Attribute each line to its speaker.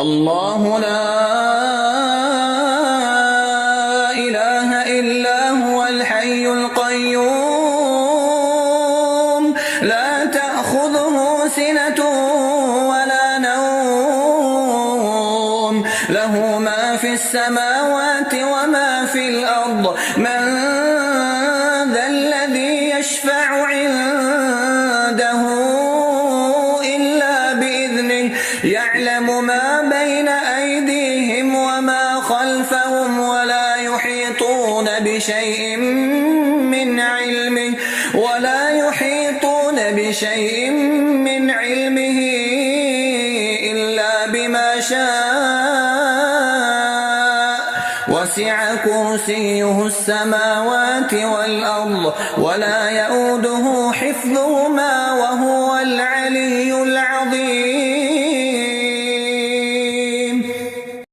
Speaker 1: الله لا إله إلا هو الحي القيوم لا تأخذه سنة ولا نوم له ما في السماوات وما في الأرض من ذا الذي يشفع عنده إلا بإذنه يعلم ما بين أيديهم وما خلفهم ولا يحيطون بشيء من علمه إلا بما شاء وسع كرسيه السماوات والأرض ولا يؤوده حفظهما